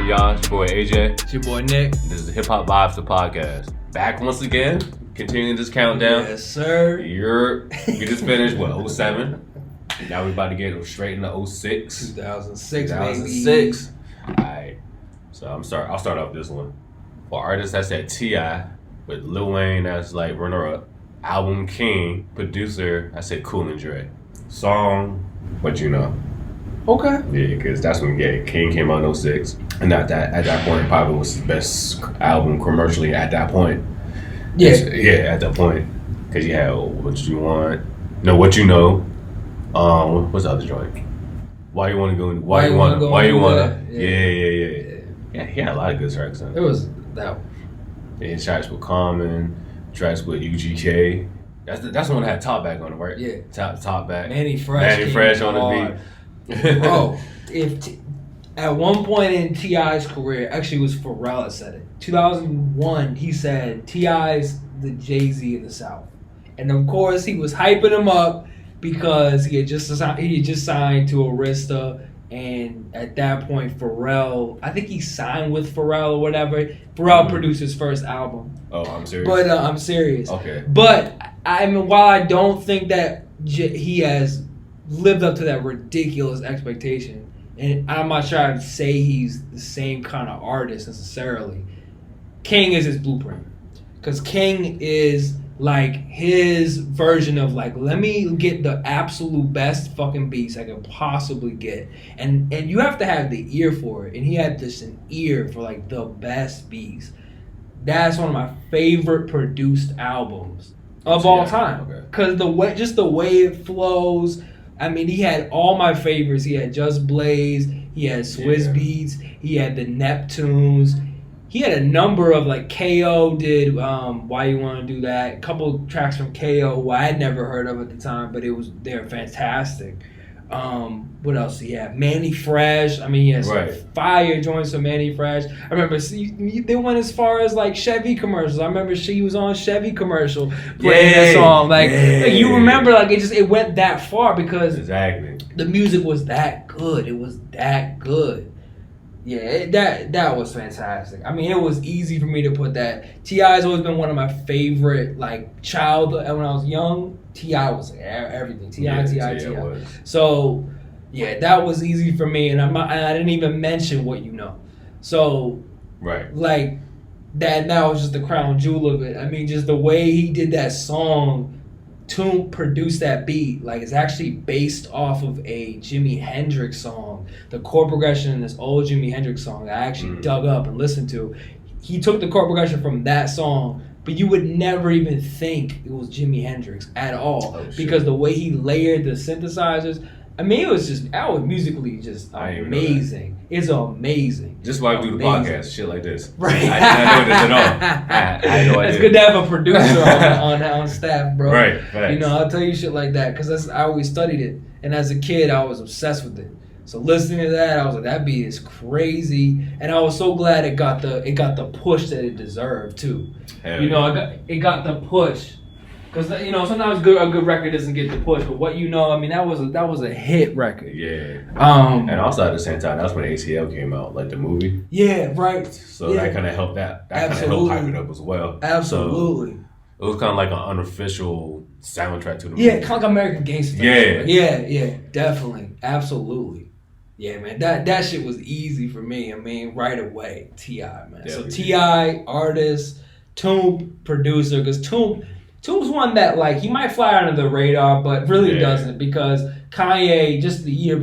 y'all? It's your boy AJ. It's your boy Nick. This is the Hip Hop Vibes, the podcast. Back once again, continuing this countdown. Yes, sir. We just finished, 07? Now we're about to get straight into 06. 2006, Alright, so I'll start off this one. For artists, I said T.I. with Lil Wayne as like runner-up. Album King. Producer, I said Cool and Dre. Song, What You Know. Okay. Yeah, because that's when King came out in 06. And at that point, probably was the best album commercially at that point. Yeah. At that point. Because you had What You Want. No, What You Know. What's the other joint? Why You Wanna Go? Why You Wanna? Yeah, he had a lot of good tracks on it. It was that one. Yeah, tracks with Common, tracks with UGK. That's the one that had Top Back on it, right? Yeah. Top Back. Manny Fresh on the beat. Bro, at one point in T.I.'s career, actually it was Pharrell that said it. 2001, he said T.I.'s the Jay-Z of the South. And of course, he was hyping him up because he had just signed to Arista. And at that point, Pharrell, I think he signed with Pharrell or whatever. Pharrell produced his first album. Oh, I'm serious? But I'm serious. Okay. But, I mean, while I don't think that he has lived up to that ridiculous expectation, and I'm not trying to say he's the same kind of artist necessarily, King is his blueprint. Because King is like his version of like, let me get the absolute best fucking beats I could possibly get. And you have to have the ear for it. And he had this an ear for like the best beats. That's one of my favorite produced albums of all time. Because the way it flows. I mean, he had all my favorites. He had Just Blaze. He had Swizz Beats. He had the Neptunes. He had a number of like KO did Why You Wanna Do That. A couple tracks from KO who I had never heard of at the time, but they're fantastic. What else he had? Manny Fresh. I mean, he had some fire joints from Manny Fresh. I remember they went as far as like Chevy commercials. I remember she was on Chevy commercial playing that song. Like you remember, like it went that far because the music was that good. It was that good. Yeah, that was fantastic. I mean, it was easy for me to put that. T.I.'s always been one of my favorite, like, when I was young, T.I. was like, everything. T.I. So, yeah, that was easy for me, and I didn't even mention What You Know. So, like, that now is just the crown jewel of it. I mean, just the way he did that song, Toomp produced that beat, like it's actually based off of a Jimi Hendrix song. The chord progression in this old Jimi Hendrix song that I actually dug up and listened to. He took the chord progression from that song, but you would never even think it was Jimi Hendrix at all because the way he layered the synthesizers. I mean, it was just musically just amazing. It's amazing. Just why we do the podcast, shit like this. Right. I didn't know this at all. I had no idea. It's good to have a producer on staff, bro. Right. Facts. You know, I'll tell you shit like that because I always studied it, and as a kid, I was obsessed with it. So listening to that, I was like, that beat is crazy, and I was so glad it got the push that it deserved too. It got the push. Because, you know, sometimes a good record doesn't get the push, but What You Know, I mean, that was a hit record. Yeah. And also at the same time, that's when ATL came out, like the movie. Yeah, right. So that kind of helped that kind of helped hype it up as well. Absolutely. So it was kind of like an unofficial soundtrack to the movie. Yeah, kind of like American Gangster. Yeah, definitely. Absolutely. Yeah, man, that shit was easy for me. I mean, right away, T.I., man. Definitely. So T.I., artist, Toomp, producer, because Toomp's one that, like, he might fly under the radar, but really doesn't because Kanye, just the year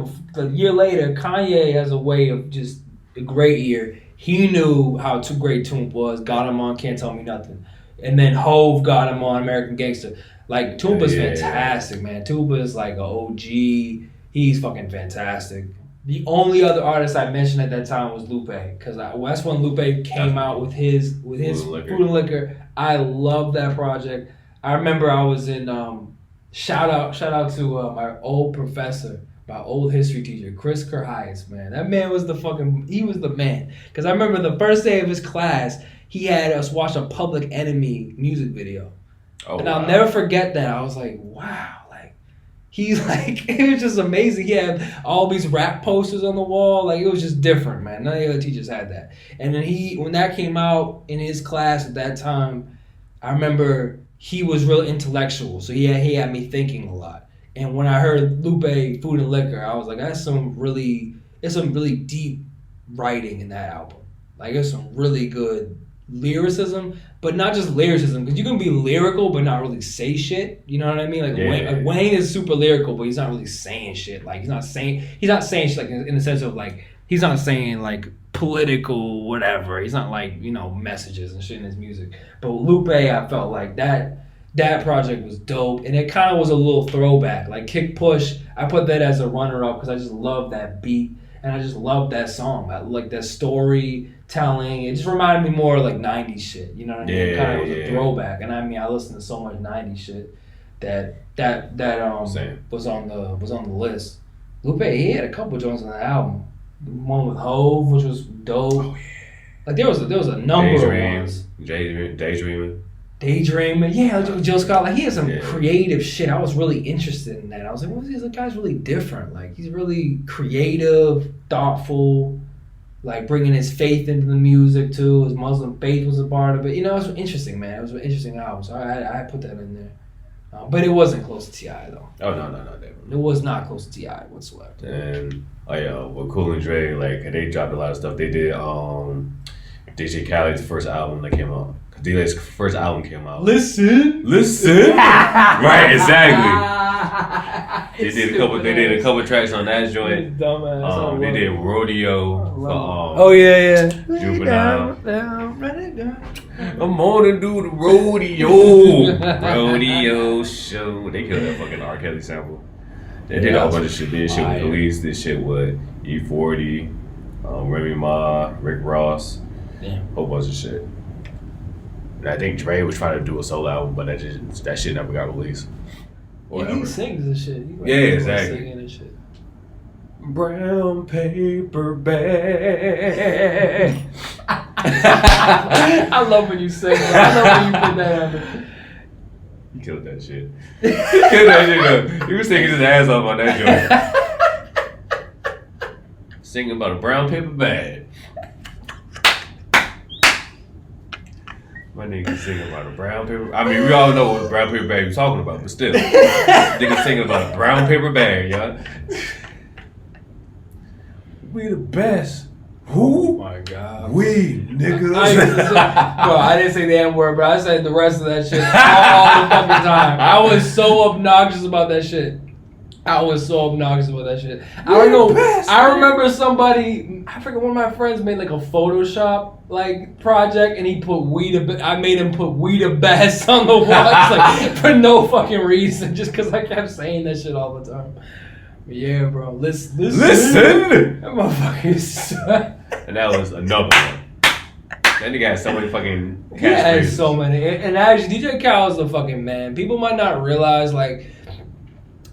later, Kanye has a way of just a great year. He knew how great Toomp was, got him on Can't Tell Me Nothing. And then Hove got him on American Gangster. Like, Toomp is fantastic, man. Toomp is like an OG. He's fucking fantastic. The only other artist I mentioned at that time was Lupe, because that's when Lupe came out with his Food and Liquor. I love that project. I remember I was in shout out to my old professor, my old history teacher, Chris Kerhias, man. That man was he was the man. Because I remember the first day of his class, he had us watch a Public Enemy music video. I'll never forget that. I was like, wow, like he's like, it was just amazing. He had all these rap posters on the wall. Like, it was just different, man. None of the other teachers had that. And then when that came out in his class at that time, I remember he was real intellectual. So he had me thinking a lot. And when I heard Lupe, Food and Liquor, I was like, there's some really deep writing in that album. Like, there's some really good lyricism, but not just lyricism, because you can be lyrical but not really say shit. You know what I mean? Like, Wayne is super lyrical, but he's not really saying shit. Like, he's not saying shit like in the sense of like, he's not saying like political whatever. He's not like, you know, messages and shit in his music. But Lupe, I felt like that project was dope, and it kind of was a little throwback. Like Kick Push, I put that as a runner-up because I just love that beat, and I just love that song. I like that storytelling. It just reminded me more of like 90s shit, you know what I mean? It kind of was a throwback, and I mean, I listened to so much 90s shit that was on the list. Lupe, he had a couple joints on the album. One with Hove, which was dope. Oh, yeah. Like there was a number of ones. Daydreaming, yeah, like Jill Scott. Like he had some creative shit. I was really interested in that. I was like, well, this guy's really different. Like he's really creative, thoughtful, like bringing his faith into the music too. His Muslim faith was a part of it. You know, it was interesting, man. It was an interesting album. So I put that in there. But it wasn't close to T.I. though. Oh no, definitely. It was not close to T.I. whatsoever. And with Cool and Dre, like they dropped a lot of stuff. They did DJ Khaled's first album that came out. DJ's first album came out. Listen. Right, exactly. They did a couple tracks on that joint. Dumbass. They did Rodeo. Juvenile. I'm gonna do the rodeo show. They killed that fucking R. Kelly sample. They did a whole bunch of shit. This shit with Police. This shit with E40, Remy Ma, Rick Ross. Damn. Whole bunch of shit. And I think Dre was trying to do a solo album, but that shit never got released. He sings and shit. Exactly. Singing and shit. Brown paper bag. I love when you sing. Bro. I love when you put that on there. He killed that shit. He was singing his ass off on that joint. Singing about a brown paper bag. My nigga singing about a brown paper. I mean, we all know what brown paper bag we're talking about, but still, nigga singing about a brown paper bag, y'all. We the best. Who? Oh my God. We niggas. I didn't say the N word, but I said the rest of that shit all the fucking time. I was so obnoxious about that shit. I don't know. I remember somebody, I forget, one of my friends made like a Photoshop like project, and he put I made him put "We the Best" on the wall, like for no fucking reason, just because I kept saying that shit all the time. But yeah, bro, listen. That motherfucker suck. And that was another one. That nigga had so many fucking catchphrases. He had so many. And actually, DJ Khaled is the fucking man. People might not realize like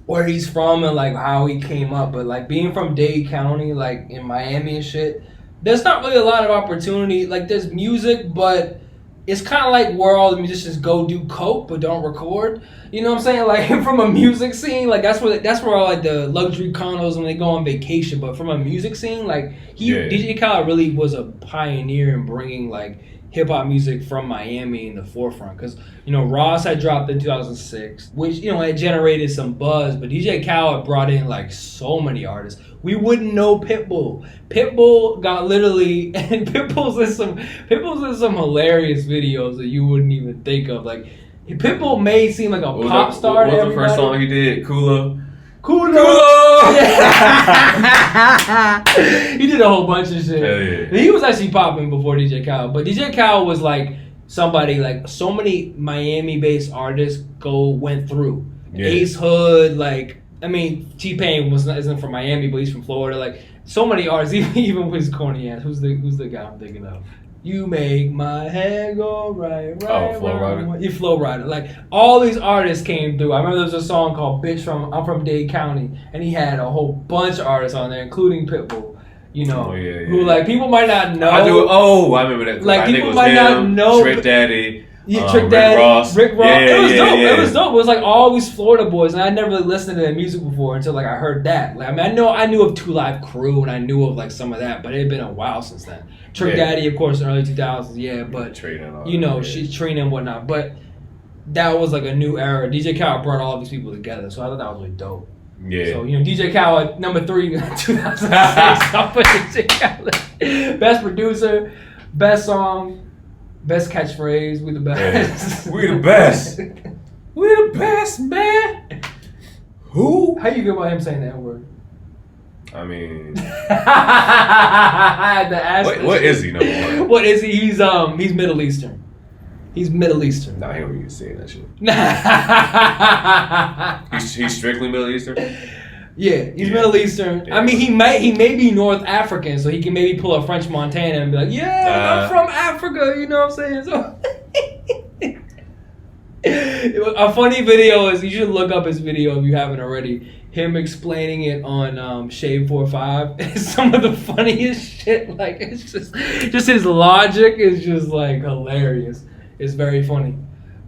where he's from and like how he came up, but like being from Dade County, like in Miami and shit, there's not really a lot of opportunity. Like there's music, but it's kind of like where all the musicians go do coke but don't record. You know what I'm saying? Like from a music scene, like that's where all like the luxury condos when they go on vacation. But from a music scene, like DJ Khaled really was a pioneer in bringing like hip hop music from Miami in the forefront. Because Ross had dropped in 2006, which it generated some buzz. But DJ Khaled brought in like so many artists. We wouldn't know Pitbull. Pitbull got literally, and Pitbull's in some hilarious videos that you wouldn't even think of. Like Pitbull may seem like a pop star. What was the first song he did? Kula. Yeah. He did a whole bunch of shit. Hell yeah. He was actually popping before DJ Khaled, but DJ Khaled was like somebody like so many Miami-based artists went through. Yeah. Ace Hood, like. I mean, T-Pain isn't from Miami, but he's from Florida. Like so many artists, even with his corny ass. Who's the guy I'm thinking of? You make my head go right. Oh, Flo Rida. You Flo Rida. Like all these artists came through. I remember there was a song called I'm from Dade County, and he had a whole bunch of artists on there, including Pitbull. Who like people might not know. I remember that. Like people might not know. Trick Daddy. Yeah, Trick Daddy, Rick Ross. Yeah, it was dope. Yeah. It was dope. It was like all these Florida boys, and I never really listened to their music before until like I heard that. Like, I mean, I knew of 2 Live Crew, and I knew of like some of that, but it had been a while since then. Trick Daddy, of course, in the early 2000s, yeah, but you know, she's Trina and whatnot. But that was like a new era. DJ Khaled brought all these people together, so I thought that was really dope. Yeah. So, you know, DJ Khaled, number 3, 2006. I'll put DJ Khaled. Best producer, best song, best catchphrase. We the best. Yeah. We the best. We the best, man. Who? How you feel about him saying that word? I mean, I had to ask. what is he, number 1? What is he? He's Middle Eastern. He's Middle Eastern. Nah, he don't even say that shit. He's strictly Middle Eastern? Yeah, he's Middle Eastern. Yeah. I mean, he may be North African, so he can maybe pull a French Montana and be like, I'm from Africa, you know what I'm saying? So a funny video is, you should look up his video if you haven't already, him explaining it on Shade 4-5. It's some of the funniest shit. Like, it's just his logic is just like hilarious. It's very funny.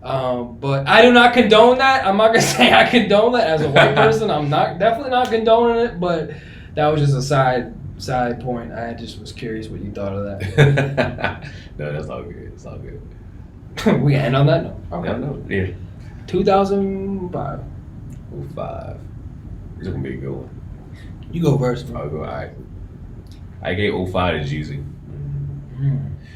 But I do not condone that. I'm not gonna say I condone that as a white person. I'm definitely not condoning it, but that was just a side point. I just was curious what you thought of that. No, that's all good. It's all good. We end on that note. Okay. Yeah, no, yeah. 2005. 05. It's gonna be a good one. You go first. I'll go. All right. I gave 05 to Jeezy.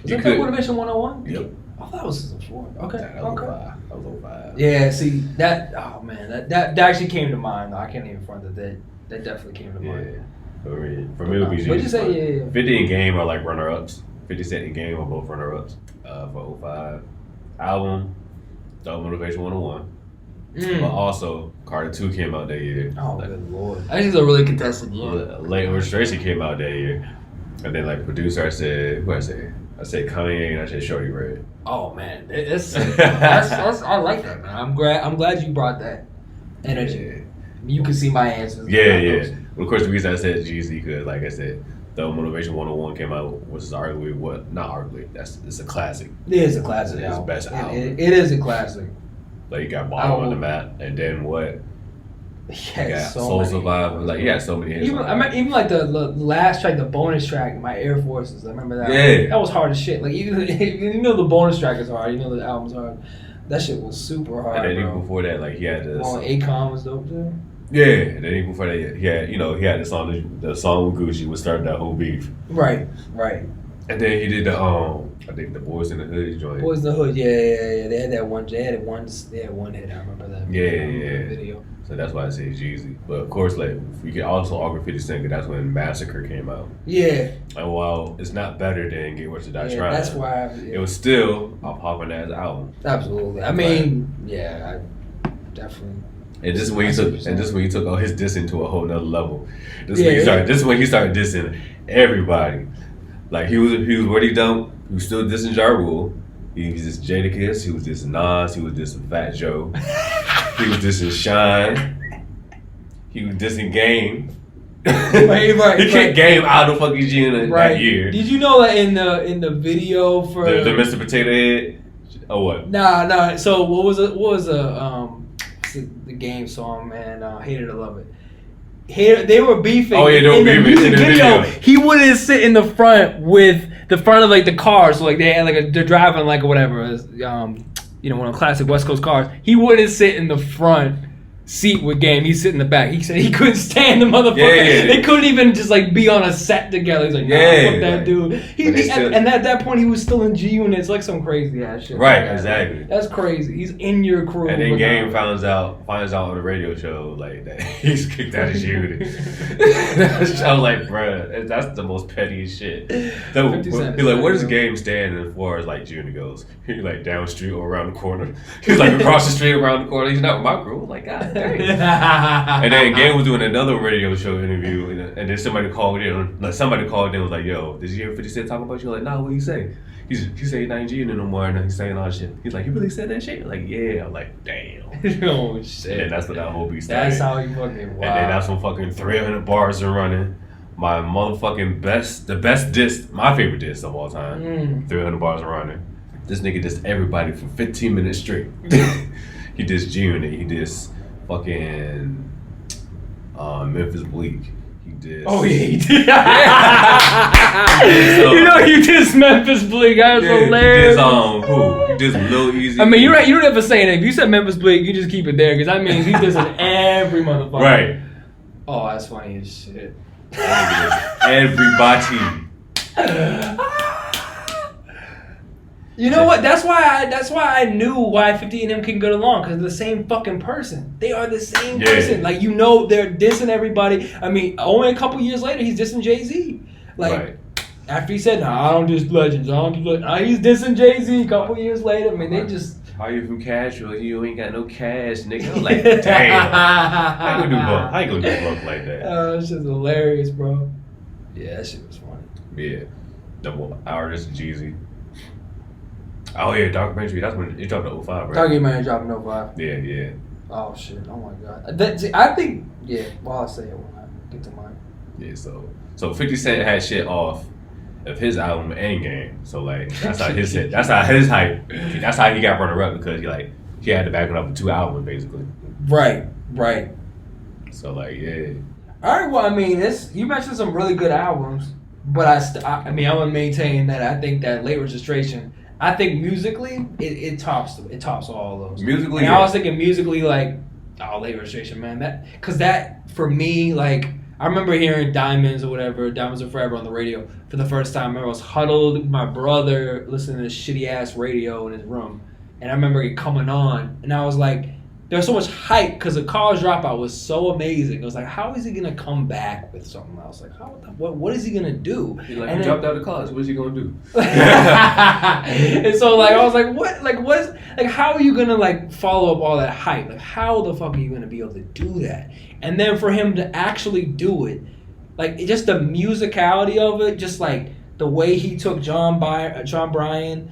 Was that Motivation 101? Yep. I thought it was 4. Okay. That was 05. Yeah, see, that, oh man, that actually came to mind. I can't even front that definitely came to mind. Yeah. For me, it would be Jeezy. What'd you say? Yeah. 50 and Game are like runner-ups. 50 Cent and Game are both runner-ups for 05. Album, Thug Motivation 101. But also, Carter 2 came out that year. Oh, good lord. I think it's a really contested year. Late Registration came out that year. And then, like, producer, I said Kanye, and I said Shorty Red. Oh man, that's I like that, man. I'm glad you brought that energy. Yeah. You can see my answers. Yeah. Well, of course, the reason I said Jeezy, because like I said, the Motivation 101 came out, which is arguably it's a classic. It is a classic. It's the best album. It is a classic. Like, you got Bottom on the Map, and then what? Yeah, Soul Survivor. Like, you got so many hits. Even like the last track, the bonus track, My Air Forces. I remember that. Yeah. That was hard as shit. Like, even the bonus track is hard. The album's hard. That shit was super hard. And then even before that, like, he had this. Akon was dope too. Yeah, and then even before that, he had the song with Gucci, which started that whole beef. Right. And then he did the I think the Boys in the Hood joint. Boys in the Hood, yeah. They had that one. They had one hit. I remember that. Yeah. Video. So that's why I say Jeezy. But of course, like, we could also argue 50 Cent, because that's when Massacre came out. Yeah. And while it's not better than Get Rich or Die Trying, that's why it was still a popping ass album. Absolutely. I mean, I definitely. And this is when he took all his dissing to a whole nother level. This is when he started dissing everybody. Like, he was what he done. He was still dissing Ja Rule. He was dissing Jadakiss. He was dissing Nas. He was dissing Fat Joe. He was dissing Shine. He was dissing Game. Right. He kicked Game out of fucking G that year. Did you know that in the video for the Mr. Potato Head? Or what? Nah. So what was the Game song, man? Hate It or Love It. They were beefing. Oh yeah, they were beefing in the video. He wouldn't sit in the front with the front of like the car, so like they had they're driving like whatever, one of the classic West Coast cars. He wouldn't sit in the front seat with Game. He'd sit in the back. He said he couldn't stand the motherfucker. Yeah. They couldn't even just like be on a set together. He's like, fuck that dude. And at that point he was still in G Unit. It's like some crazy ass shit. Right, exactly. That's crazy. He's in your crew. And then Game finds out on the radio show like that he's kicked out of G Unit. I was like, bruh, that's the most pettiest shit. So, he's like, where does Game stand as far as like G Unit goes? He's like down the street or around the corner. He's like across the street, around the corner. He's not with my crew. I'm like, God. And then Game was doing another radio show interview, and then somebody called in and was like, yo, did you hear 50 Cent talking about you? Like, nah, what you say? He said he not in G no more, and he's saying all that shit. He's like, you really said that shit? Like, yeah. I'm like, damn. Oh shit. And that's what that whole beat started. That's how you fucking wow. And then that's when fucking 300 bars are running. My motherfucking best diss, my favorite diss of all time. 300 bars are running. This nigga dissed everybody for 15 minutes straight. He dissed G-Unit. He dissed fucking Memphis Bleak. He dissed... Oh, yeah, he did. You know, you dissed Memphis Bleak. That was hilarious. He dissed Lil Easy. I mean, you're right. You don't have to say anything. If you said Memphis Bleak, you just keep it there because that means he dissing every motherfucker. Right. Oh, that's funny as shit. Everybody. You know what? That's why I knew why 50 and them can get along because they're the same fucking person. They are the same person. Like, you know, they're dissing everybody. I mean, only a couple years later, he's dissing Jay-Z. Like, after he said, "Nah, I don't diss legends. He's dissing Jay-Z a couple years later. I mean, they just. How you from Cashville? You ain't got no cash, nigga. I'm like, damn. How you gonna do bunk like that? Oh, that shit's hilarious, bro. Yeah, that shit was funny. Yeah. Double artist Jeezy. Oh yeah, documentary. That's when it dropped in 05, right? Documentary dropping 05. Yeah. Oh shit. Oh my god. I think. Yeah. Well, I'll say it when I get to mine. Yeah. So 50 Cent had shit off of his album Endgame. So like that's how his hit. That's how his hype. That's how he got runner up because he had to back it up with 2 albums basically. Right. So like yeah. All right. Well, I mean, you mentioned some really good albums, but I would maintain that I think that Late Registration. I think musically, it tops all of those. Musically, and I was thinking musically like, Late Registration, man. Because that for me, like. I remember hearing Diamonds or whatever, Diamonds Are Forever on the radio for the first time. I remember I was huddled with my brother listening to this shitty ass radio in his room. And I remember it coming on. And I was like, there's so much hype because the College Dropout was so amazing. It was like, how is he going to come back with something else? Like, what is he going to do? He dropped out of college. What's he going to do? And so, like, I was like, how are you going to, like, follow up all that hype? Like, how the fuck are you going to be able to do that? And then for him to actually do it, like, just the musicality of it, just, like, the way he took John Bryan,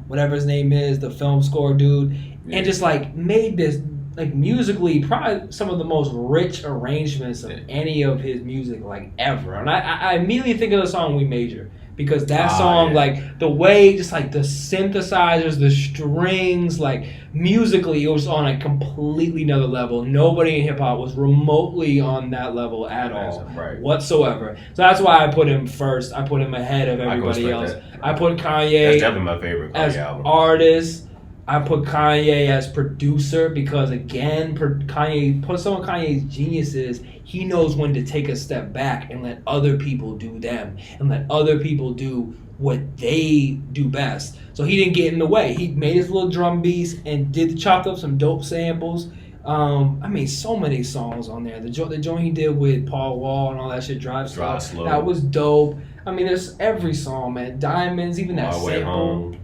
whatever his name is, the film score dude, and just, like, made this, like, musically, probably some of the most rich arrangements of any of his music, like, ever. And I immediately think of the song We Major. Because that song, like, the way, just, like, the synthesizers, the strings, like, musically, it was on a completely another level. Nobody in hip-hop was remotely on that level at all, whatsoever. So that's why I put him first. I put him ahead of everybody else. I put Kanye that's definitely my favorite Kanye as album. Artist. I put Kanye as producer because, again, some of Kanye's geniuses, he knows when to take a step back and let other people do them and let other people do what they do best. So he didn't get in the way. He made his little drum beats and chopped up some dope samples. I mean, so many songs on there. The joint he did with Paul Wall and all that shit, Drive Slow. That was dope. I mean, there's every song, man. Diamonds, even that sample.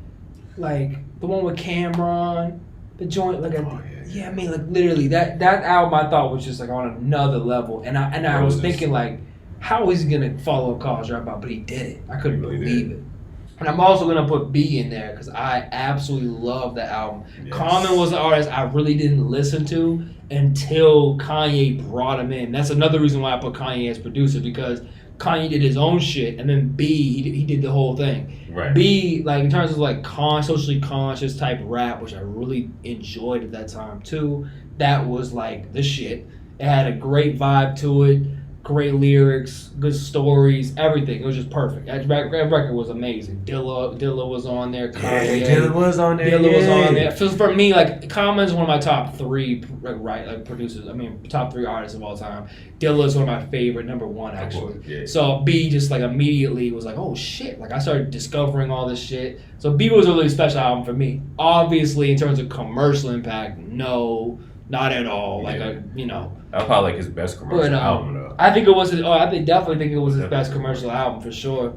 Like, the one with Cameron, the joint, like, I mean, like, literally, that album I thought was just, like, on another level. And I was thinking, like, how is he going to follow College Dropout? But he did it. I couldn't believe it. And I'm also going to put B in there because I absolutely love that album. Yes. Common was an artist I really didn't listen to until Kanye brought him in. That's another reason why I put Kanye as producer because Kanye did his own shit, and then B, he did the whole thing. Right. B, like, in terms of, like, socially conscious type rap, which I really enjoyed at that time, too, that was, like, the shit. It had a great vibe to it, great lyrics, good stories, everything. It was just perfect. That record was amazing. Dilla was on there. Kanye. Yeah, Dilla was on there. For me, like, Common's one of my top 3 producers. I mean, top 3 artists of all time. Dilla is one of my favorite, number 1 actually. Yeah. So B just like immediately was like, oh shit! Like I started discovering all this shit. So B was a really special album for me. Obviously, in terms of commercial impact, no. Not at all. Like that was probably like his best commercial album though. I think it was. I definitely think it was his best commercial album for sure.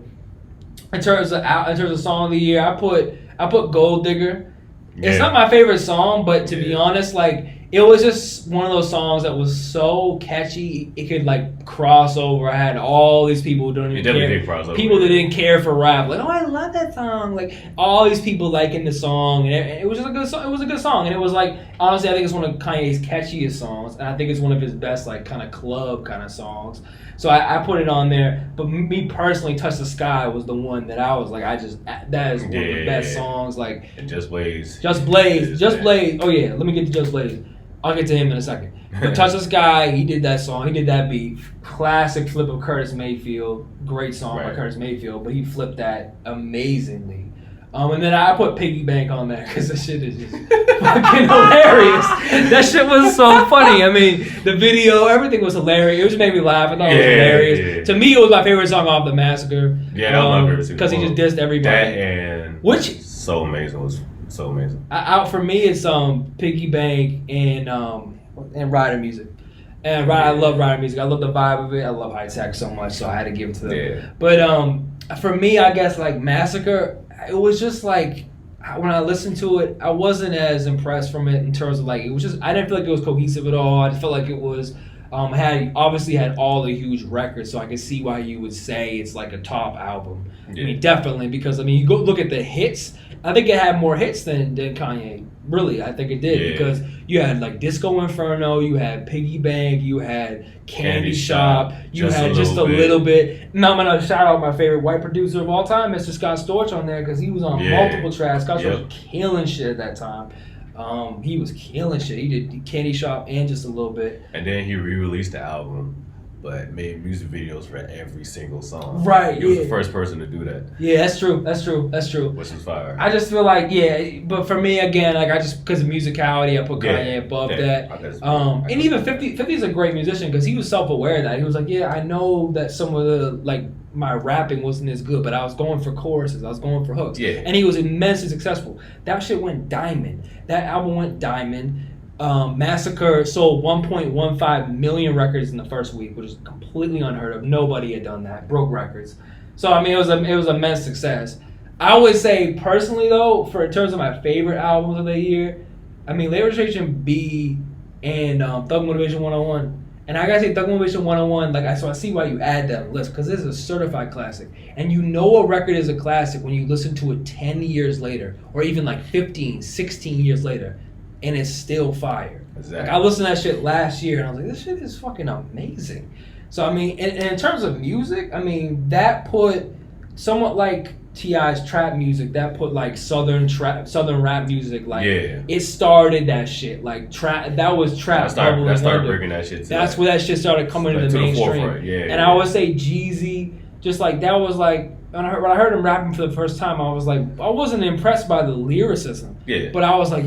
In terms of song of the year, I put Gold Digger. Yeah. It's not my favorite song, but to be honest, like it was just one of those songs that was so catchy. It could like cross over. I had all these people who don't even definitely care. did cross over. People that didn't care for rap, like, oh, I love that song. Like all these people liking the song, and it was just a good song. It was a good song, and it was like honestly, I think it's one of Kanye's catchiest songs, and I think it's one of his best like kind of club kind of songs. So I put it on there. But me personally, "Touch the Sky" was the one that I was like, that is one of the best songs. Like and Just Blaze. Just Blaze. Oh yeah, let me get to Just Blaze. I'll get to him in a second. But Touch the Sky, he did that song. He did that beat. Classic flip of Curtis Mayfield. Great song by Curtis Mayfield, but he flipped that amazingly. And then I put Piggy Bank on there because the shit is just fucking hilarious. That shit was so funny. I mean, the video, everything was hilarious. It just made me laugh. I thought it was hilarious. Yeah. To me, it was my favorite song off the Massacre. Yeah, I love it because he just dissed everybody. That and which so amazing. It was so amazing. For me, it's Piggy Bank and Rider Music. And I love Rider Music. I love the vibe of it. I love High Tech so much, so I had to give it to them. Yeah. But for me, I guess like Massacre, it was just like when I listened to it, I wasn't as impressed from it in terms of like it was just I didn't feel like it was cohesive at all. I just felt like it was had all the huge records, so I could see why you would say it's like a top album. Yeah. I mean, definitely because you go look at the hits. I think it had more hits than Kanye. Really, I think it did because you had like Disco Inferno, you had Piggy Bank, you had Candy Shop, you had just a little bit. Now I'm gonna shout out my favorite white producer of all time, Mr. Scott Storch, on there because he was on multiple tracks. Scott Storch was killing shit at that time. He was killing shit. He did Candy Shop and just a little bit. And then he re-released the album, but made music videos for every single song. Right. He was the first person to do that. Yeah, that's true. Which is fire. I just feel like, but for me, again, like I just, because of musicality, I put Kanye above that. And even 50 is a great musician because he was self-aware of that. He was like, I know that some of the, like, my rapping wasn't as good, but I was going for choruses. I was going for hooks. Yeah. And he was immensely successful. That shit went diamond. That album went diamond. Massacre sold 1.15 million records in the first week, which is completely unheard of. Nobody had done that. Broke records. So I mean, it was immense success. I would say personally though, in terms of my favorite albums of the year, I mean, Labor Registration B and Thug Motivation 101. And I gotta say, Thug Motivation 101, so I see why you add that list, because this is a certified classic. And you know a record is a classic when you listen to it 10 years later, or even like 15, 16 years later, and it's still fire. Exactly. Like, I listened to that shit last year, and I was like, this shit is fucking amazing. So, I mean, and in terms of music, I mean, that put somewhat like T.I.'s trap music, that put like southern rap music, it started that shit. Like that was trap. That started bringing that shit. That's where that shit started coming into the mainstream. And I would say Jeezy, just like that was like when I heard him rapping for the first time, I was like, I wasn't impressed by the lyricism. Yeah. But I was like,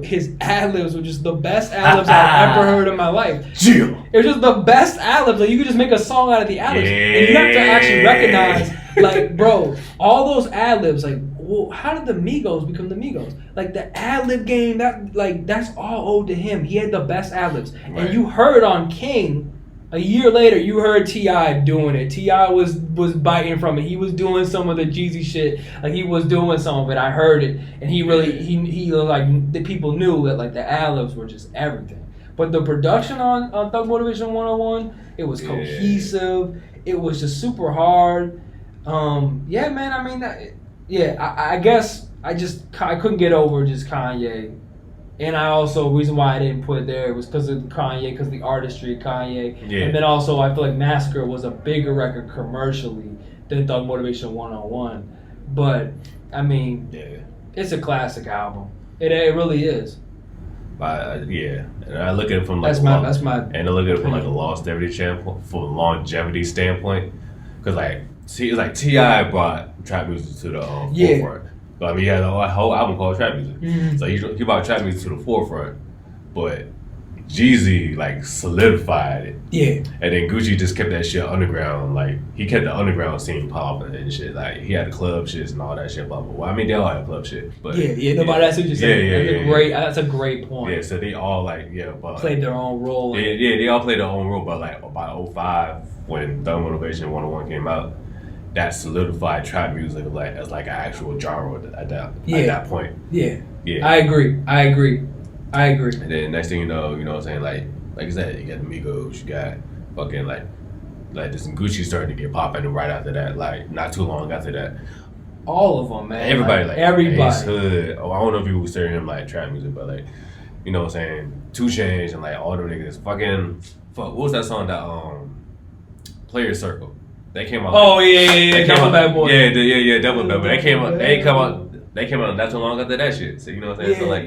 his ad-libs were just the best ad-libs I've ever heard in my life. It was just the best ad-libs. Like, you could just make a song out of the ad-libs. And you have to actually recognize, like, bro, all those ad-libs, like, well, how did the Migos become the Migos? Like, the ad-lib game, that's all owed to him. He had the best ad-libs. Right. And you heard on King, a year later, you heard T.I. doing it. T.I. was biting from it. He was doing some of the Jeezy shit. Like, he was doing some of it. I heard it. And he really, he like, the people knew that, like, the ad-libs were just everything. But the production on Thug Motivation 101, it was cohesive. It was just super hard. Yeah, man, I mean, I guess I couldn't get over just Kanye. And I also, the reason why I didn't put it there was because of Kanye, because of the artistry of Kanye. Yeah. And then also, I feel like Massacre was a bigger record commercially than Thug Motivation 101. But, I mean, it's a classic album. It really is. And I look at it from like and I look at it from like a longevity standpoint, because like it's like T.I. brought trap music to the forefront. I mean, he had a whole album called Trap Music. Mm-hmm. So he brought trap music to the forefront, but Jeezy like solidified it. Yeah. And then Gucci just kept that shit underground. Like, he kept the underground scene popping and shit. Like, he had the club shits and all that shit. Blah, blah, blah. I mean, they all had club shit. But nobody. That's what you're saying. That's a great point. Yeah. So they all like played their own role. They all played their own role. But like by 2005, when Thug Motivation 101 came out, that solidified trap music as like an actual genre at that point. Yeah. I agree. I agree. And then next thing you know what I'm saying, like I said, you got the Migos, you got fucking like this Gucci started to get popping right after that, like not too long after that. All of them, man. Everybody like everybody. Ace Hood. Oh, I don't know if you would consider him like trap music, but like, you know what I'm saying, 2 Chainz and like all them niggas. Fucking fuck. What was that song that Player Circle? They came out. Oh yeah. Double Bad Boy. Yeah, Double Bad Boy. They came out. They came out not too long after that shit. So you know what I'm saying. Yeah. So like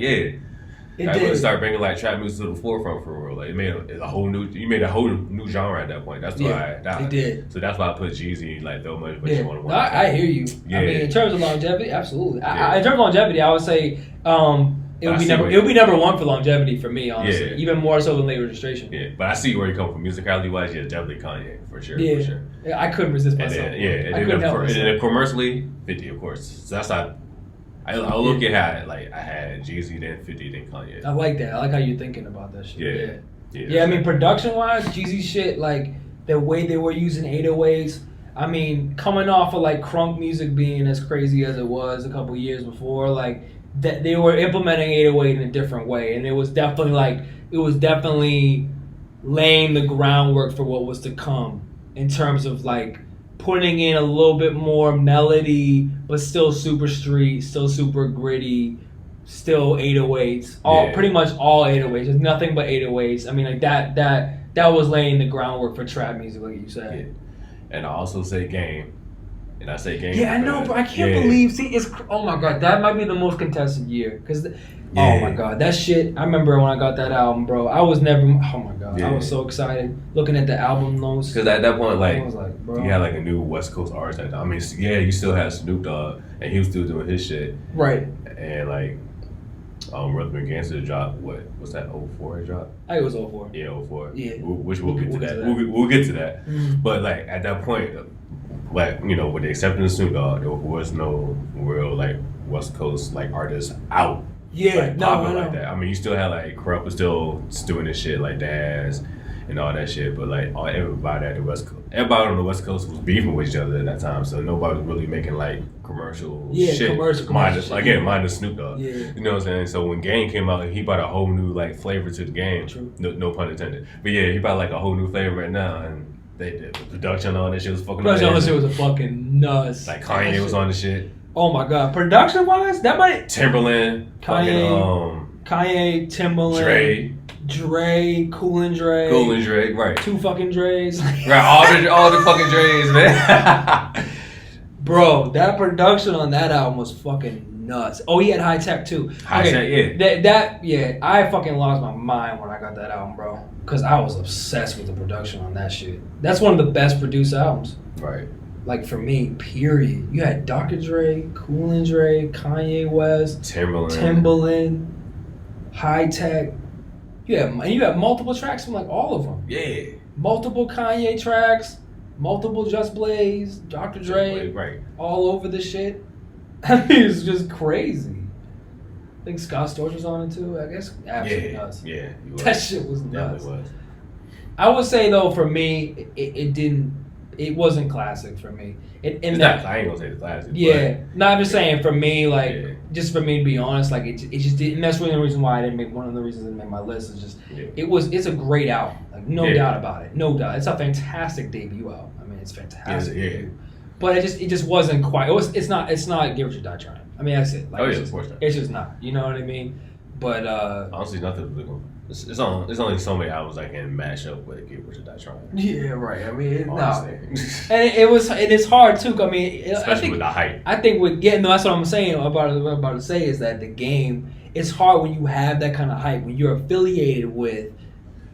It I did. really start bringing like trap music to the forefront for real. Like it made a whole new. You made a whole new genre at that point. That's why. It did. So that's why I put Jeezy like so much. But Yeah. you want to No, I hear you. Yeah. I mean, in terms of longevity, absolutely. Yeah. In terms of longevity, I would say it would be number one for longevity for me, honestly. Yeah. Even more so than Late Registration. Yeah, but I see where you come from musicality wise. Yeah, definitely Kanye for sure. Yeah. For sure. Yeah, I couldn't resist And myself. then and I then, couldn't help myself. and then commercially 50 of course. So that's how I look at how like I had Jeezy then 50 then Kanye. I like that. I like how you're thinking about that shit. Yeah. Yeah, I mean, production wise, Jeezy shit, like the way they were using 808s. I mean, coming off of like crunk music being as crazy as it was a couple years before, like that they were implementing 808 in a different way, and it was definitely laying the groundwork for what was to come in terms of like putting in a little bit more melody, but still super street, still super gritty. Still 808s, pretty much all 808s. There's nothing but 808s. I mean, like that was laying the groundwork for trap music, like you said. Yeah. And I also say Game, and I say Game. Yeah, I know, but I can't believe. See, oh my god, that might be the most contested year. Oh my god, that shit. I remember when I got that album, bro. I was never. Oh my god, I was so excited looking at the album notes. Because at that point, like, I was like, bro, you had like a new West Coast artist. At that. I mean, yeah, you still had Snoop Dogg, and he was still doing his shit. Right. And like. Rhythm & Gangster dropped, what was that, 04 it dropped? I think it was 04. Yeah, 04. Yeah. Which we'll get to that. We'll get to that. Mm-hmm. But like at that point, like, you know, with the acceptance of Snoop Dogg, there was no real like West Coast like artists out. Yeah, like, popping no. like that. I mean, you still had like Corrupt was still doing this shit like Daz and all that shit, but like everybody at the West Coast, everybody on the West Coast was beefing with each other at that time, so nobody was really making like commercial shit. Commercial minus shit. minus Snoop Dogg. Yeah. You know what I'm saying? So when Game came out, he brought a whole new like flavor to the game. True. No pun intended. But yeah, he brought like a whole new flavor right now, and the production and all that shit was fucking Production on that amazing. shit was a fucking nuts. Like Kanye was on the shit. Oh my god, production wise, that might Timberland, Kanye, Timbaland, Dre, Cool and Dre, right? 2 fucking Dre's, Right, all the fucking Dre's, man. Bro, that production on that album was fucking nuts. Oh, he had High Tech too. High Tech, yeah. I fucking lost my mind when I got that album, bro, because I was obsessed with the production on that shit. That's one of the best produced albums. Right. Like for me, period. You had Dr. Dre, Cool and Dre, Kanye West, Timbaland, High Tech. You have multiple tracks from like all of them. Yeah. Multiple Kanye tracks, multiple Just Blaze, Dr. Dre, right. all over the shit. I mean, it's just crazy. I think Scott Storch was on it too. I guess absolutely nuts. Yeah. That shit was nuts. Definitely was. I would say though, for me, it wasn't classic for me. I ain't gonna say the classic. Yeah, no, I'm just saying for me, like, Yeah. just for me to be honest, like, it just didn't. And that's really the reason why I didn't make one of the reasons I didn't make my list. Is just it's a great album, like no doubt about it, no doubt. It's a fantastic debut album. I mean, it's fantastic. Yeah. But it just wasn't quite. It's not Get Rich or Die Trying. I mean, that's it. Like, of course not. It's just not. You know what I mean? But honestly, nothing. There's only so many albums I can mash up with Get Rich or Die Trying. Yeah, right. I mean, no. Honestly. And it's hard too. I mean, Especially I think with the hype. I think that's what I'm saying what I'm about to say is that the game, it's hard when you have that kind of hype, when you're affiliated with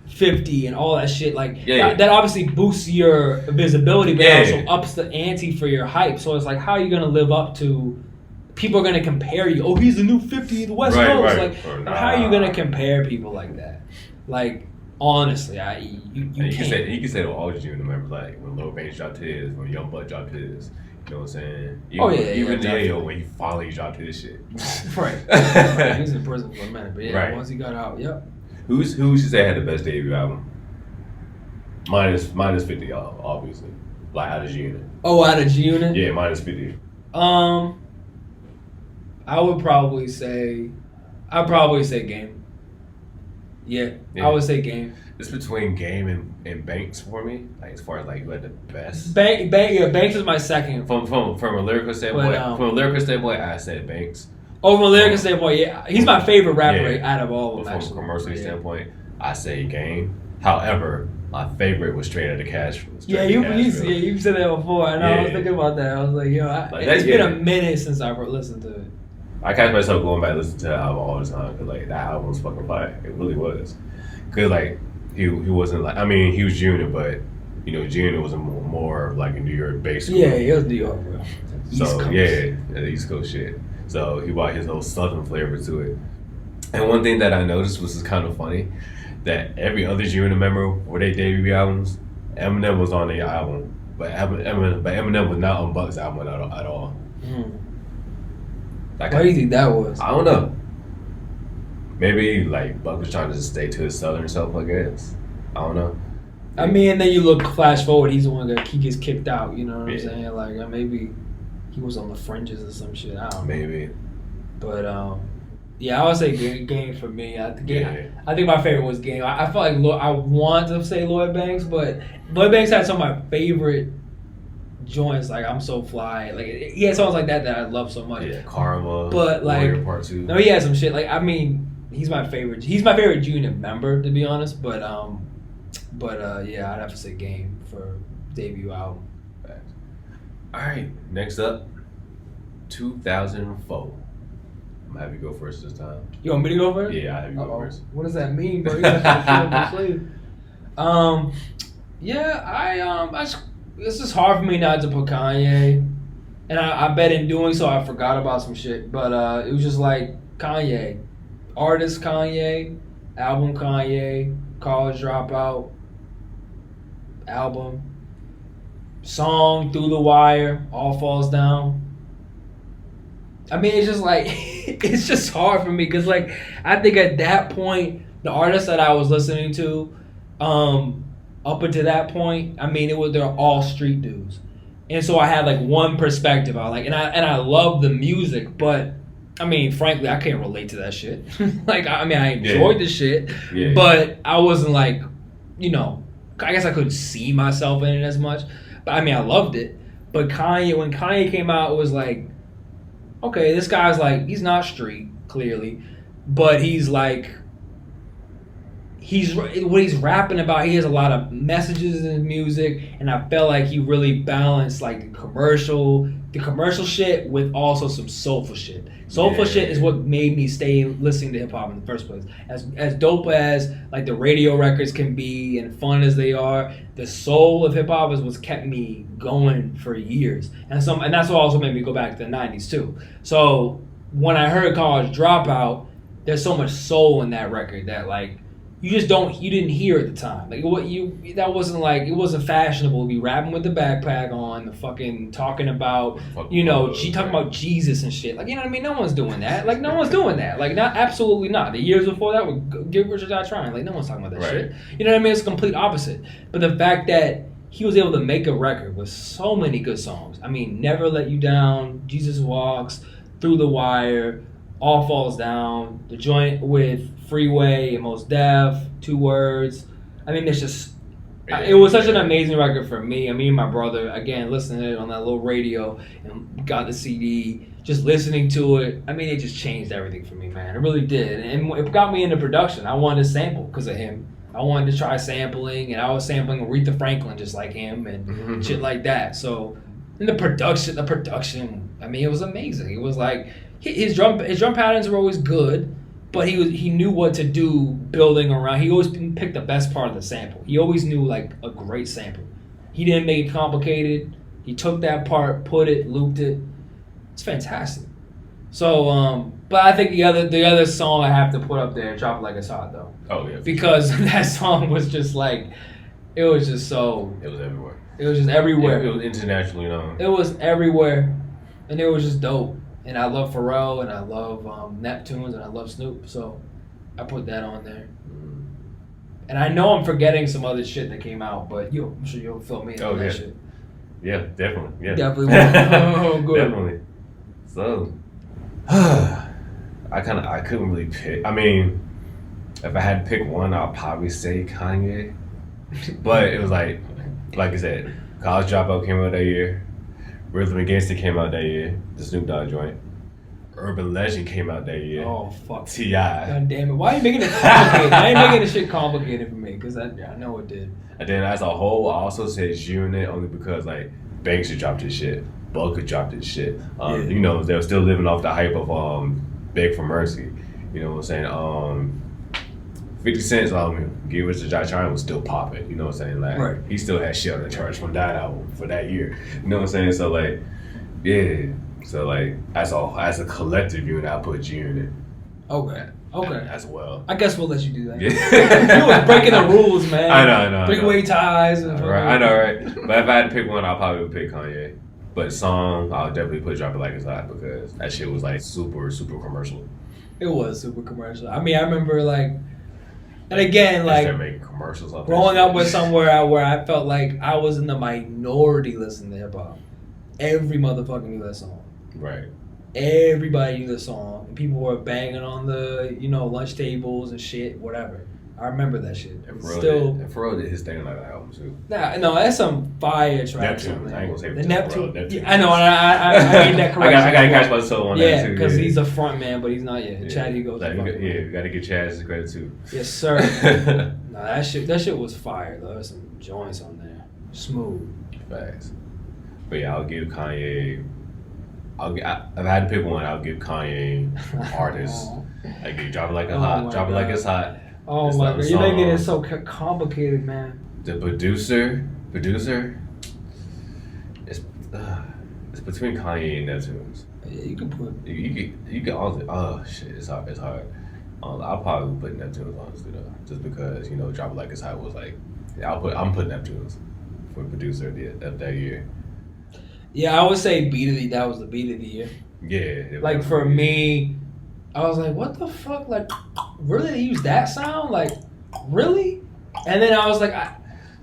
50 and all that shit. Like that obviously boosts your visibility, but it also ups the ante for your hype. So it's like, how are you gonna live up to? People are gonna compare you. Oh, he's the new 50 in the West Coast. Right. Like, how are you gonna compare people like that? Like, honestly, you can't. You can say with all you remember, like when Lil Baby dropped his, when Young Buck dropped his. You know what I'm saying? Even Yayo when he finally dropped his shit. Right. He was in prison for a minute, but once he got out, Who should say had the best debut album? Minus 50, obviously. Like out of G-Unit. Oh, out of G-Unit? Yeah, minus 50. I would probably say Game. Yeah, Yeah. I would say Game. It's between Game and Banks for me. Like as far as like who had the best. Banks is my second. From a lyrical standpoint, I said Banks. Over a lyrical standpoint, yeah, he's my favorite rapper Yeah. out of all of But them. from a commercial yeah. standpoint, I say Game. However, my favorite was Straight Outta Cashville. Yeah, you said that before, and I was thinking about that. I was like, yo, it's been a minute since I listened to it. I catch myself going back listening to that album all the time because like that album was fucking fire. It really was. Cause like he wasn't like, I mean, he was Junior, but you know Junior was more like a New York based. Yeah, he was New York, bro. So yeah, the East Coast shit. So he brought his whole Southern flavor to it. And one thing that I noticed was kind of funny that every other Junior member for their debut albums, Eminem was on their album, but Eminem was not on Buck's album at all. Why do you think that was? I don't know. Maybe like Buck was trying to stay to his Southern self, I guess. I don't know. I mean, and then you look flash forward, he's the one that he gets kicked out. You know what I'm saying? Like maybe he was on the fringes or some shit. I don't know. Maybe. But yeah, I would say Game for me. I think my favorite was Game. I felt like I want to say Lloyd Banks, but Lloyd Banks had some of my favorite joints. Like I'm So Fly. Like he had songs like that I love so much. Yeah, Karma. But like Warrior Part 2. No, he had some shit. Like I mean, he's my favorite. He's my favorite Junior member, to be honest. But yeah, I'd have to say Game for debut album. All right, next up, 2004. I'm gonna have you go first this time. You want me to go first? Yeah, I have you go first. What does that mean, bro? You got some shit up your sleeve. Yeah, it's just hard for me not to put Kanye, and I bet in doing so I forgot about some shit. But it was just like Kanye, artist Kanye, album Kanye, College Dropout, album, song Through the Wire, All Falls Down. I mean, it's just like it's just hard for me because like I think at that point the artists that I was listening to, up until that point, I mean they're all street dudes, and so I had like one perspective. I love the music, but I mean frankly I can't relate to that shit. Like I mean I enjoyed the shit, but I wasn't like, you know, I guess I couldn't see myself in it as much. But I mean I loved it. But when Kanye came out, it was like, okay, this guy's like, he's not street, clearly, but he's like, what he's rapping about, he has a lot of messages in his music, and I felt like he really balanced like the commercial shit with also some soulful shit. Soulful shit is what made me stay listening to hip hop in the first place. As dope as like the radio records can be and fun as they are, the soul of hip hop is what's kept me going for years. And that's what also made me go back to the 90s too. So when I heard College Dropout, there's so much soul in that record that like you didn't hear at the time. Like it wasn't fashionable to be rapping with the backpack on, the fucking talking about, you know, talking about Jesus and shit. Like, you know what I mean? No one's doing that. Like no one's doing that. Like absolutely not. The years before that were Get Rich or Die Trying. Like no one's talking about that shit. You know what I mean? It's the complete opposite. But the fact that he was able to make a record with so many good songs. I mean, Never Let You Down, Jesus Walks, Through the Wire, All Falls Down, the joint with Freeway and Mos Def, 2 Words. I mean, it's just, it was such an amazing record for me. I mean, my brother, again, listening to it on that little radio and got the CD, just listening to it. I mean, it just changed everything for me, man. It really did. And it got me into production. I wanted to sample because of him. I wanted to try sampling, and I was sampling Aretha Franklin just like him and shit like that. So, and the production, I mean, it was amazing. It was like, his drum patterns were always good, but he knew what to do building around. He always picked the best part of the sample. He always knew like a great sample. He didn't make it complicated. He took that part, put it, looped it. It's fantastic. So, but I think the other song I have to put up there, Drop It Like It's Hot, though. Oh yeah. Because that song was just like, it was just so. It was everywhere. It was just everywhere. It was internationally known. It was everywhere, and it was just dope. And I love Pharrell, and I love Neptunes, and I love Snoop, so I put that on there. And I know I'm forgetting some other shit that came out, but I'm sure you'll fill me in on that shit. Yeah, definitely. Yeah. Definitely. Oh, good. Definitely. So, I couldn't really pick. I mean, if I had to pick one, I'll probably say Kanye. But it was like I said, College Dropout came out that year. Rhythm and Gangsta came out that year. The Snoop Dogg joint. Urban Legend came out that year. Oh fuck. T.I. God damn it! Why are you making it complicated? I ain't making the shit complicated for me because I know it did. And then as a whole, I also said Unit only because like Banks had dropped his shit, Bug had dropped his shit. You know, they were still living off the hype of Beg for Mercy. You know what I'm saying? 50 Cent's Get Rich or Die Trying was still popping. You know what I'm saying? Like right. He still had shit on the charts from that album for that year. You know what I'm saying? So like, yeah. So like as a collective unit, I put Unit. Okay. As well. I guess we'll let you do that. Yeah. You was breaking the rules, man. I know. Three-way ties. And right. I know, right? But if I had to pick one, I probably would pick Kanye. But song, I'll definitely put Drop It Like It's Hot because that shit was like super, super commercial. It was super commercial. I mean, I remember like, and again, like they're making commercials. Growing up with somewhere where I felt like I was in the minority listening to hip hop. Every motherfucker knew that song. Right. Everybody knew the song, and people were banging on the lunch tables and shit, whatever. I remember that shit. And Pharrell did his thing on that album too. No, that's some fire tracks. Neptune. I ain't gonna say the Neptune. Neptune. Yeah, I know. I made that correction. I gotta catch myself on that too. Yeah, because he's a front man, but he's not yet. Yeah. Chad, he goes. You gotta give Chad his credit too. Yes, sir. No, that shit was fire though. There's some joints on there. Smooth. Facts. But yeah, I'll give Kanye. If I had to pick one, I'll give Kanye artist. I give Drop It Like It's Hot. Drop It Like It's Hot. Oh my god, you're making it so complicated, man. The producer, it's between Kanye and Neptunes. Yeah, you can put. You can also. Oh shit, it's hard. I'll probably put Neptunes honestly though, just because Drop It Like It's Hot was like. I'm putting Neptunes for producer of that year. Yeah, I would say that was the beat of the year. Yeah. Like for me, I was like, what the fuck? Like, really they use that sound? Like, really? And then I was like,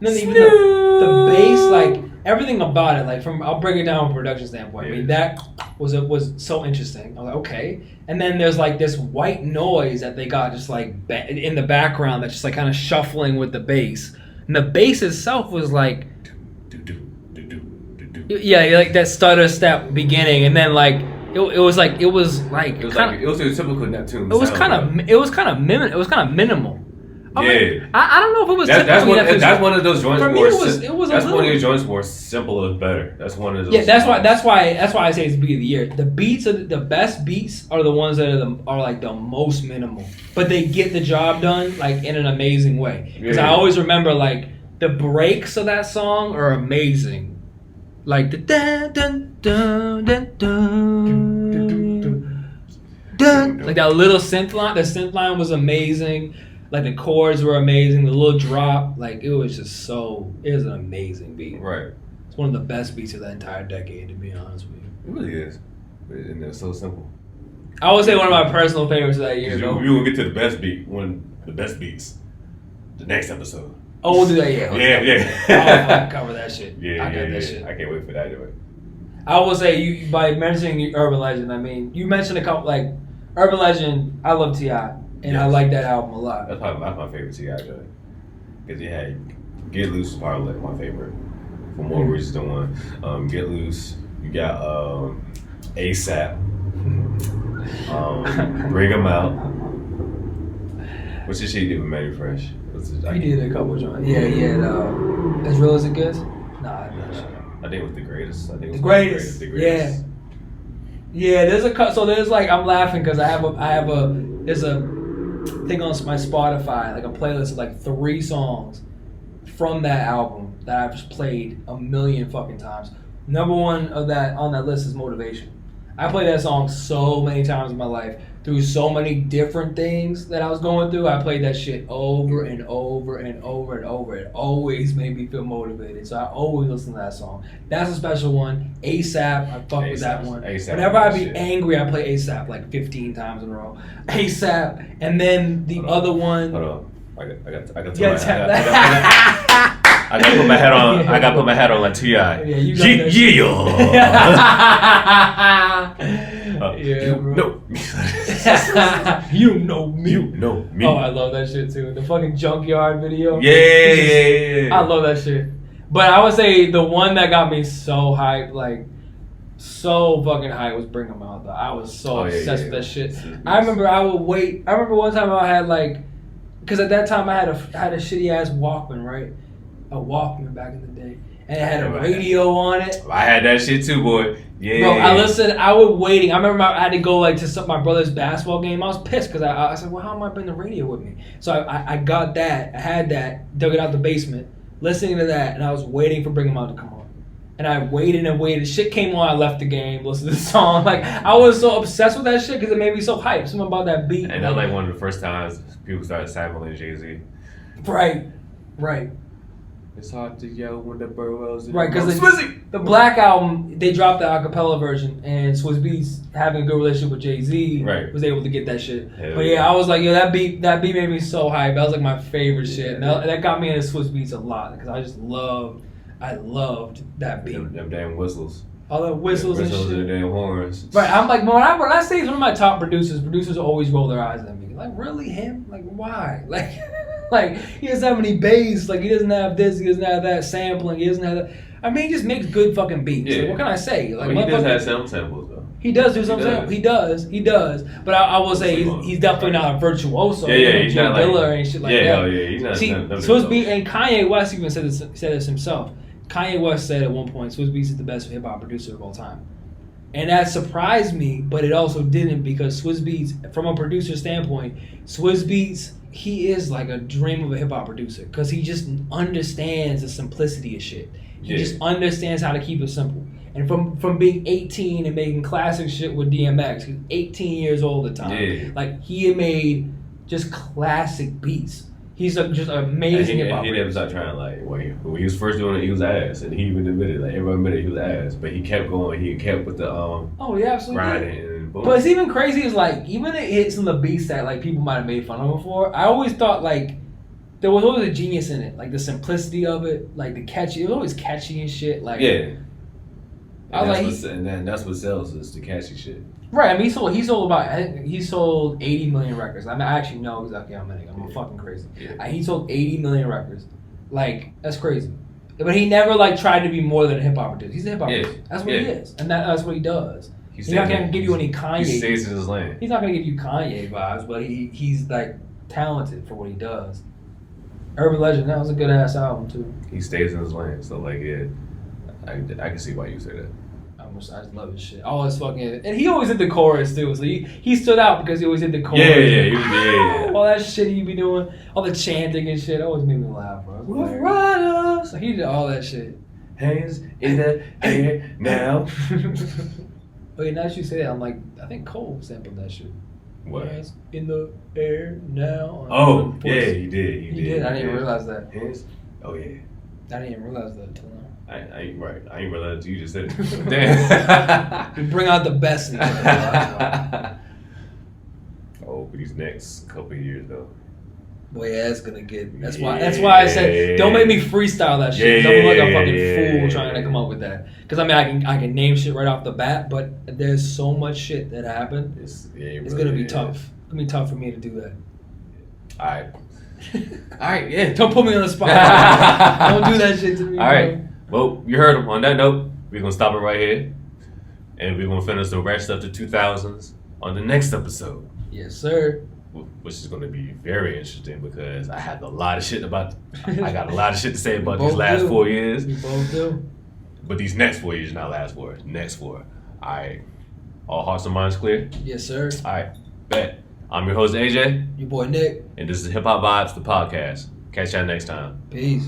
even the bass, like everything about it, like I'll break it down from a production standpoint. Yeah. I mean, that was so interesting. I was like, okay. And then there's like this white noise that they got just like in the background that's just like kind of shuffling with the bass. And the bass itself was like, yeah, like that stutter step beginning, and then like it was like a typical Neptune. It was kind of minimal. Yeah, I don't know if it was. That's one of those joints. For me, that's one of those joints where simple is better. That's one of those. Yeah, that's why I say it's the beat of the year. The beats the best beats are the ones that are like the most minimal, but they get the job done like in an amazing way. Because I always remember like the breaks of that song are amazing. Like the dun dun dun dun dun dun, like that little synth line. The synth line was amazing. Like the chords were amazing. The little drop, like it was an amazing beat. Right. It's one of the best beats of that entire decade, to be honest with you. It really is, and it's so simple. I would say one of my personal favorites of that year. You will get to the best beat, one of the best beats, the next episode. Oh, we'll do that, yeah. Yeah. I'll cover that shit. Yeah, I got that shit. I can't wait for that to it. I will say, you by mentioning Urban Legend, I mean, you mentioned a couple, like, Urban Legend, I love T.I., and I like that album a lot. That's my favorite T.I. joint. Because you had Get Loose is probably like my favorite. For more reasons than one. Get Loose, you got ASAP, Bring 'Em Out. What's the shit you did with Manny Fresh? He did a couple joints. Yeah, As Real As It Gets? Nah, I'm not sure. I think it was The Greatest. The Greatest. Yeah, there's like, I'm laughing because there's a thing on my Spotify, like a playlist of like 3 songs from that album that I've just played a million fucking times. Number one on that list is Motivation. I played that song so many times in my life through so many different things that I was going through. I played that shit over and over and over and over. It always made me feel motivated. So I always listen to that song. That's a special one. ASAP, I fuck with that one. Whenever I be angry, I play ASAP like 15 times in a row. ASAP, and then the other one. Hold on. I gotta put my head on. I gotta put my head on like T.I. Yeah, you got that shit. Yeah, bro. know me. You know me. You know me. Oh, I love that shit too. The fucking junkyard video. Yeah. I love that shit. But I would say the one that got me so hyped, like so fucking hyped, was Bring 'Em Out. Though I was so obsessed with that shit. I remember I would wait. I remember one time I had like, because at that time I had a shitty ass Walkman, right? A Walkman back in the day, and it had a radio on it. I had that shit too, boy. Yeah. Bro, I was waiting. I remember I had to go like to my brother's basketball game. I was pissed because I said, well, how am I bringing the radio with me? So I got that. I had that. Dug it out the basement, listening to that, and I was waiting for Bring 'Em Out to come on. And I waited and waited. Shit came on. I left the game. Listened to the song. Like I was so obsessed with that shit because it made me so hyped. Something about that beat. And that's like one of the first times people started sampling Jay-Z. Right. It's hard to yell when the Burwell's in Right, because Swizzy! The Black Album, they dropped the acapella version, and Swizz Beatz, having a good relationship with Jay-Z, Right. was able to get that shit. Hell But yeah. I was like, yo, that beat made me so hyped. That was like my favorite shit. And that got me into Swizz Beatz a lot because I loved that beat. Them damn whistles. All the whistles and shit. and damn horns. Right, I'm like, when I say he's one of my top producers always roll their eyes at me. Like, really, him? Like, why? Like he doesn't have any bass. Like, he doesn't have this. He doesn't have that sampling. He doesn't have that. I mean, he just makes good fucking beats. Yeah. Like, what can I say? Like, I mean, he does have some samples though. He does do some samples. He does. But I will say he's definitely not a virtuoso. Yeah, he's not like Dilla and shit like that. Yeah, he's not. See, Swizz Beatz and Kanye West even said this himself. Kanye West said at one point, Swizz Beatz is the best hip hop producer of all time. And that surprised me, but it also didn't because Swizz Beatz, from a producer standpoint, Swizz Beatz, he is like a dream of a hip hop producer because he just understands the simplicity of shit. He just understands how to keep it simple. And from being 18 and making classic shit with DMX, he was 18 years old at the time. Yeah. Like he had made just classic beats. He's just amazing hip hop. He never stopped trying. Like when he was first doing it, he was ass, and he even admitted, like everyone admitted he was ass, but he kept going. He kept with the Oh yeah, absolutely. grinding and boom. But it's even crazy is like even it hits some of the beats that like people might have made fun of him for. I always thought like there was always a genius in it, like the simplicity of it, like the catchy. It was always catchy and shit. Like yeah. And And that's what sells is the catchy shit. right. I mean, he sold 80 million records. I mean, I actually know exactly how many. I'm fucking crazy. Yeah. He sold 80 million records. Like that's crazy. But he never like tried to be more than a hip hop producer. He's a hip hop producer. That's what he is, and that's what he does. He's not gonna give you any Kanye. He stays in his lane. He's not gonna give you Kanye vibes, but he's like talented for what he does. Urban Legend, that was a good ass album too. He stays in his lane. So like I can see why you say that. I just love his shit. All his fucking, and he always did the chorus too. So he stood out because he always did the chorus. Yeah. All that shit he be doing, all the chanting and shit, always made me laugh, bro. Riders. So he did all that shit. Hands in the air now. Oh yeah, now that you say that, I'm like, I think Cole sampled that shit. What? Hands in the air now. Oh yeah, he did. He did. I didn't realize that. Hands. Oh yeah. I didn't even realize that until now. I ain't right. I ain't realize you just said it. Damn. We bring out the best in each other. Oh, for these next couple of years though. Boy, yeah, it's gonna get. That's why I said don't make me freestyle that shit. 'Cause I'm like a fucking fool trying to come up with that. Because I mean, I can name shit right off the bat, but there's so much shit that happened. It's gonna be tough. It's gonna be tough for me to do that. All right, yeah. Don't put me on the spot. Don't do that shit to me. All right. Well, you heard him. On that note, we're gonna stop it right here, and we're gonna finish the rest of the 2000s on the next episode. Yes, sir. Which is gonna be very interesting because I have a lot of shit about. I got a lot of shit to say about these last 4 years. We both do. But these next 4 years, not last 4. Next 4. All right. All hearts and minds clear. Yes, sir. All right. Bet. I'm your host AJ, Your boy Nick. and this is Hip Hop Vibes, the podcast. Catch y'all next time. Peace.